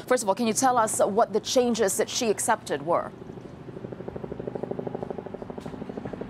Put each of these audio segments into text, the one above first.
First of all, can you tell us what the changes that she accepted were?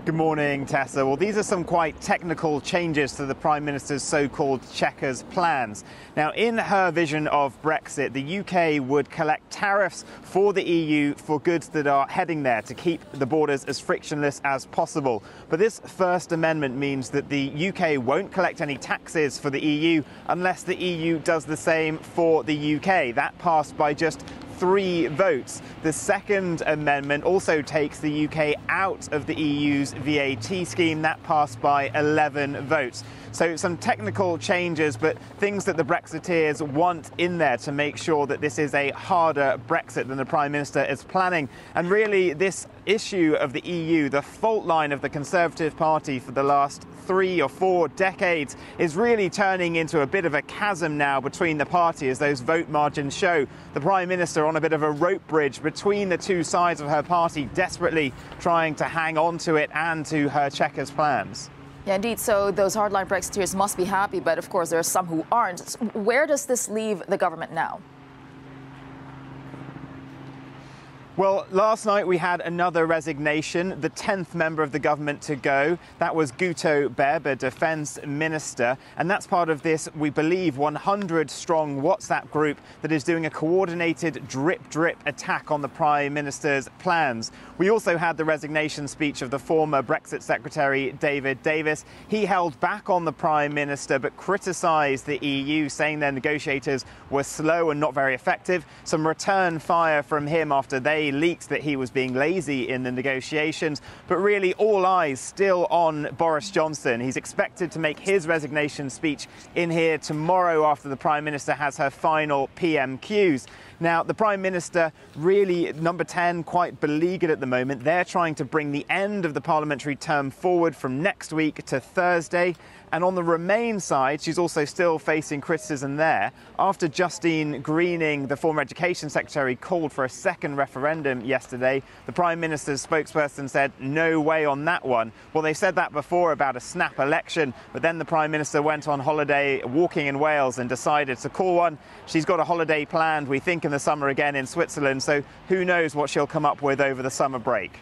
Good morning, Tessa. Well, these are some quite technical changes to the Prime Minister's so-called Chequers plans. Now, in her vision of Brexit, the UK would collect tariffs for the EU for goods that are heading there to keep the borders as frictionless as possible. But this First Amendment means that the UK won't collect any taxes for the EU unless the EU does the same for the UK. That passed by just 3 votes. The Second Amendment also takes the UK out of the EU's VAT scheme. That passed by 11 votes. So some technical changes, but things that the Brexiteers want in there to make sure that this is a harder Brexit than the Prime Minister is planning. And really, this issue of the EU, the fault line of the Conservative Party for the last 3 or 4 decades, is really turning into a bit of a chasm now between the party, as those vote margins show. The Prime Minister on a bit of a rope bridge between the two sides of her party, desperately trying to hang on to it and to her Chequers plans. Yeah, indeed. So those hardline Brexiteers must be happy, but of course there are some who aren't. Where does this leave the government now? Well, last night we had another resignation, the 10th member of the government to go. That was Guto Beb, Defence Minister, and that's part of this, we believe, 100-strong WhatsApp group that is doing a coordinated drip attack on the Prime Minister's plans. We also had the resignation speech of the former Brexit Secretary David Davis. He held back on the Prime Minister but criticised the EU, saying their negotiators were slow and not very effective. Some return fire from him after they leaked that he was being lazy in the negotiations, but really all eyes still on Boris Johnson. He's expected to make his resignation speech in here tomorrow after the Prime Minister has her final PMQs. Now, the Prime Minister, really, number 10, quite beleaguered at the moment. They're trying to bring the end of the parliamentary term forward from next week to Thursday. And on the Remain side, she's also still facing criticism there. After Justine Greening, the former Education Secretary, called for a second referendum yesterday, the Prime Minister's spokesperson said no way on that one. Well, they said that before about a snap election, but then the Prime Minister went on holiday walking in Wales and decided to call one. She's got a holiday planned, we think, in the summer again in Switzerland, so who knows what she'll come up with over the summer break.